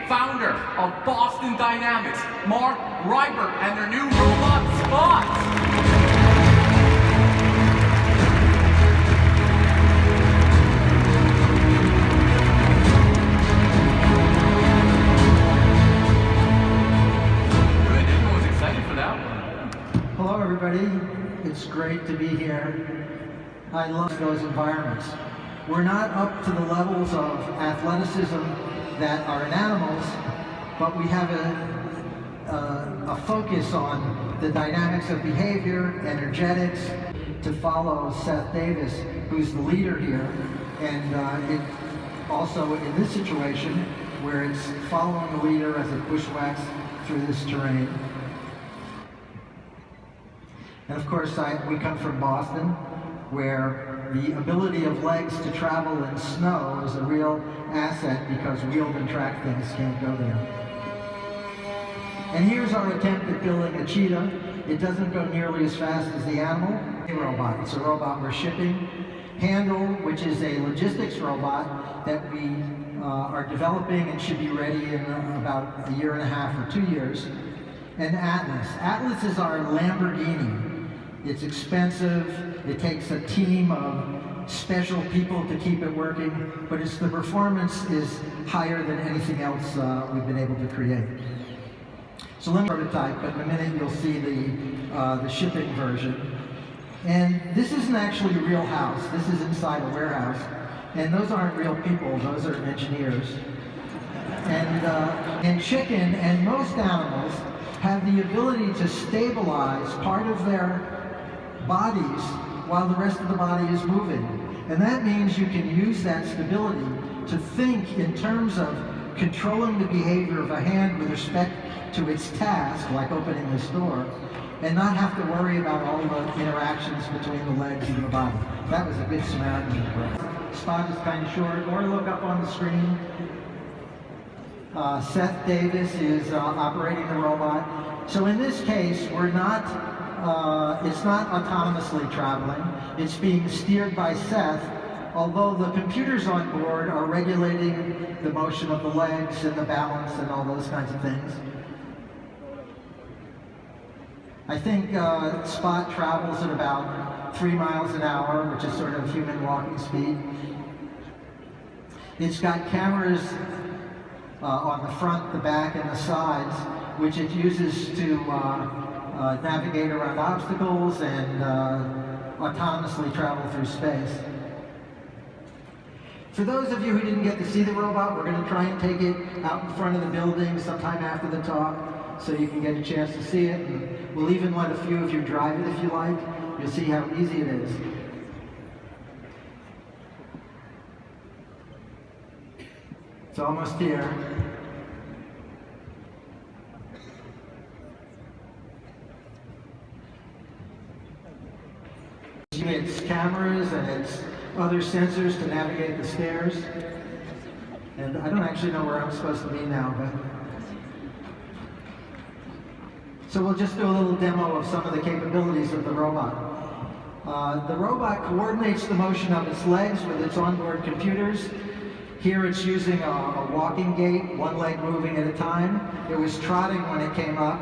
founder of Boston Dynamics, Mark Reibert, and their new robot, Spot. Hello everybody, it's great to be here. I love those environments. We're not up to the levels of athleticism that are in animals, but we have a focus on the dynamics of behavior, energetics, to follow Seth Davis, who's the leader here, and it also in this situation where it's following the leader as it bushwhacks through this terrain. And of course, we come from Boston, where the ability of legs to travel in snow is a real asset because wheeled and track things can't go there. And here's our attempt at building a cheetah. It doesn't go nearly as fast as the animal. Robot. It's a robot we're shipping. Handle, which is a logistics robot that we are developing and should be ready in about a year and a half or 2 years. And Atlas. Atlas is our Lamborghini. It's expensive, it takes a team of special people to keep it working, but the performance is higher than anything else we've been able to create. So let me prototype, but in a minute you'll see the shipping version. And this isn't actually a real house, this is inside a warehouse. And those aren't real people, those are engineers. And chicken and most animals have the ability to stabilize part of their bodies while the rest of the body is moving. And that means you can use that stability to think in terms of controlling the behavior of a hand with respect to its task, like opening this door, and not have to worry about all the interactions between the legs and the body. That was a good Samaritan approach. Spot is kind of short, or look up on the screen. Seth Davis is operating the robot. So in this case, it's not autonomously traveling. It's being steered by Seth, although the computers on board are regulating the motion of the legs and the balance and all those kinds of things. I think Spot travels at about 3 miles an hour, which is sort of human walking speed. It's got cameras on the front, the back, and the sides, which it uses to navigate around obstacles and autonomously travel through space. For those of you who didn't get to see the robot, we're going to try and take it out in front of the building sometime after the talk so you can get a chance to see it. And we'll even let a few of you drive it if you like. You'll see how easy it is. It's almost here. It's cameras and it's other sensors to navigate the stairs. And I don't actually know where I'm supposed to be now, but... So we'll just do a little demo of some of the capabilities of the robot. The robot coordinates the motion of its legs with its onboard computers. Here it's using a walking gait, one leg moving at a time. It was trotting when it came up.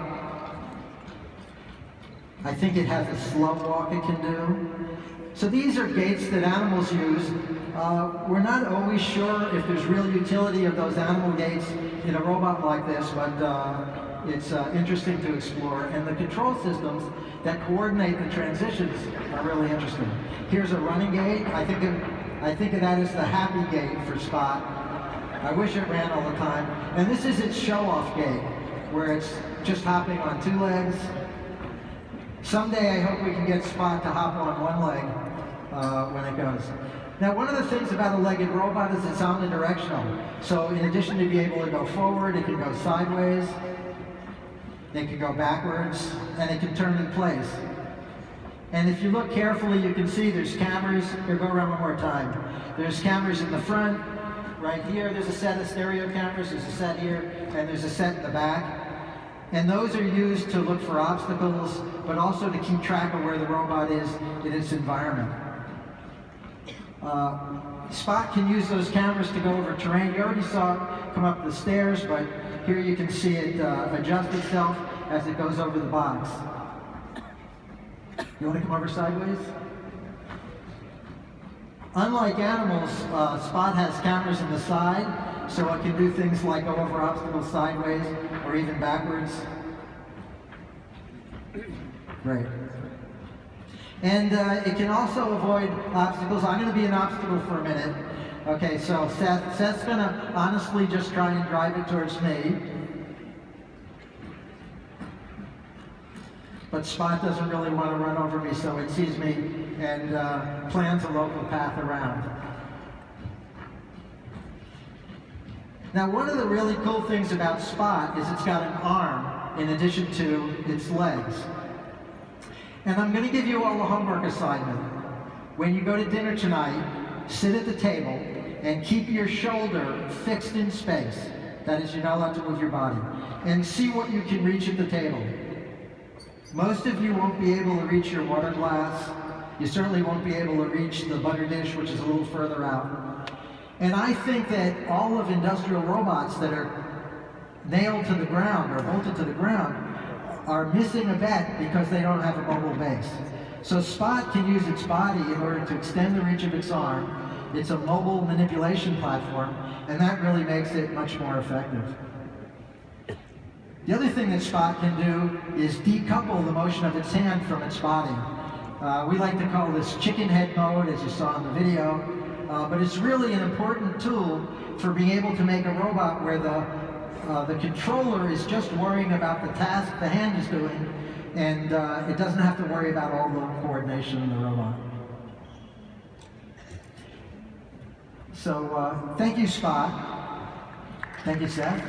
I think it has a slow walk it can do. So these are gaits that animals use. We're not always sure if there's real utility of those animal gaits in a robot like this, but it's interesting to explore. And the control systems that coordinate the transitions are really interesting. Here's a running gait. I think of that as the happy gait for Spot. I wish it ran all the time. And this is its show-off gait, where it's just hopping on 2 legs. Someday I hope we can get Spot to hop on 1 leg when it goes. Now, one of the things about a legged robot is it's omnidirectional. So in addition to being able to go forward, it can go sideways, it can go backwards, and it can turn in place. And if you look carefully, you can see there's cameras. Here, go around one more time. There's cameras in the front. Right here, there's a set of stereo cameras. There's a set here, and there's a set in the back. And those are used to look for obstacles, but also to keep track of where the robot is in its environment. Spot can use those cameras to go over terrain. You already saw it come up the stairs, but here you can see it adjust itself as it goes over the box. You want to come over sideways? Unlike animals, Spot has cameras in the side, so it can do things like go over obstacles sideways or even backwards. Great. And it can also avoid obstacles. I'm going to be an obstacle for a minute. Okay, so Seth's going to honestly just try and drive it towards me. But Spot doesn't really want to run over me, so it sees me and plans a local path around. Now, one of the really cool things about Spot is it's got an arm in addition to its legs. And I'm going to give you all a homework assignment. When you go to dinner tonight, sit at the table and keep your shoulder fixed in space. That is, you're not allowed to move your body. And see what you can reach at the table. Most of you won't be able to reach your water glass. You certainly won't be able to reach the butter dish, which is a little further out. And I think that all of industrial robots that are nailed to the ground or bolted to the ground are missing a bet because they don't have a mobile base. So Spot can use its body in order to extend the reach of its arm. It's a mobile manipulation platform, and that really makes it much more effective. The other thing that Spot can do is decouple the motion of its hand from its body. We like to call this chicken head mode, as you saw in the video, but it's really an important tool for being able to make a robot where the controller is just worrying about the task the hand is doing, and it doesn't have to worry about all the coordination in the robot. So thank you, Spot. Thank you, Seth.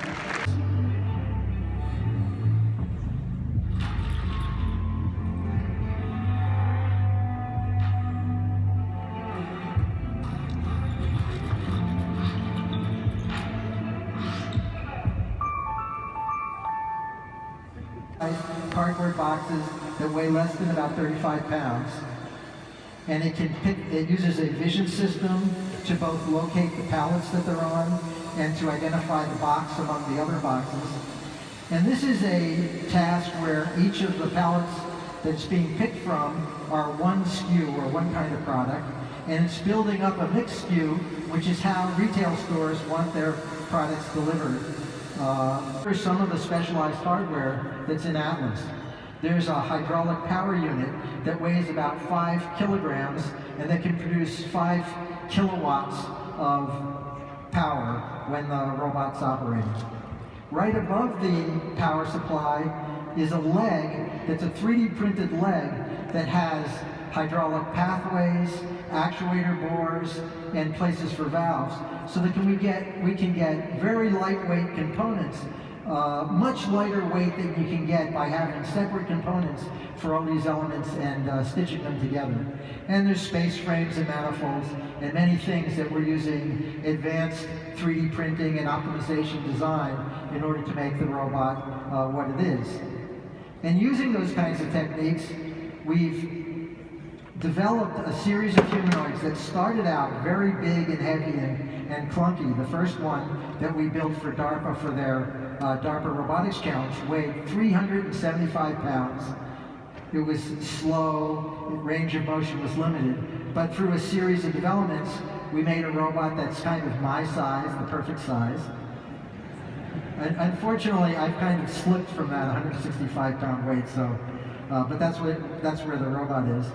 Cardboard boxes that weigh less than about 35 pounds. And it uses a vision system to both locate the pallets that they're on and to identify the box among the other boxes. And this is a task where each of the pallets that's being picked from are one SKU or one kind of product. And it's building up a mixed SKU, which is how retail stores want their products delivered. There's some of the specialized hardware that's in Atlas. There's a hydraulic power unit that weighs about 5 kilograms and that can produce 5 kilowatts of power when the robot's operating. Right above the power supply is a leg that's a 3D printed leg that has hydraulic pathways, actuator bores, and places for valves, so that we can get very lightweight components, much lighter weight than you can get by having separate components for all these elements and stitching them together. And there's space frames and manifolds and many things that we're using advanced 3D printing and optimization design in order to make the robot what it is. And using those kinds of techniques, we've developed a series of humanoids that started out very big and heavy and clunky. The first one that we built for DARPA for their DARPA Robotics Challenge weighed 375 pounds. It was slow, range of motion was limited, but through a series of developments, we made a robot that's kind of my size, the perfect size. Unfortunately, I've kind of slipped from that 165-pound weight, so, but that's where the robot is.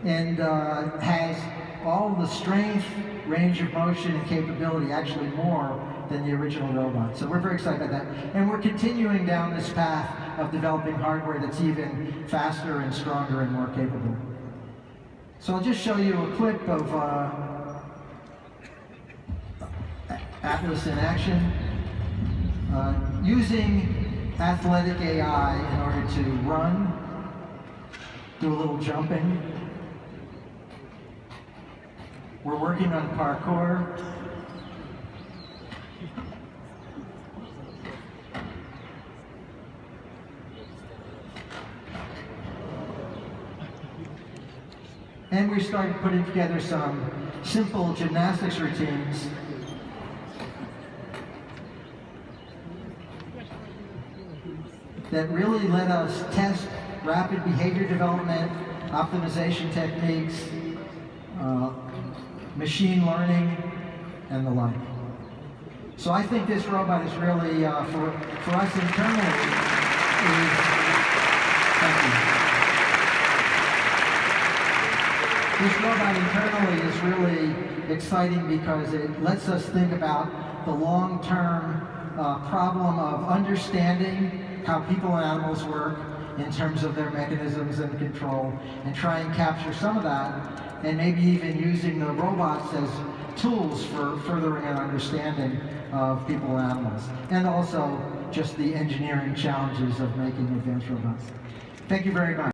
And has all the strength, range of motion, and capability, actually more than the original robot. So we're very excited about that. And we're continuing down this path of developing hardware that's even faster and stronger and more capable. So I'll just show you a clip of Atlas in action, using athletic AI in order to run, do a little jumping. We're working on parkour. And we started putting together some simple gymnastics routines that really let us test rapid behavior development, optimization techniques, machine learning, and the like. So I think this robot is really, for us internally, thank you. This robot internally is really exciting because it lets us think about the long-term problem of understanding how people and animals work in terms of their mechanisms and control, and try and capture some of that, and maybe even using the robots as tools for furthering an understanding of people and animals, and also just the engineering challenges of making advanced robots. Thank you very much.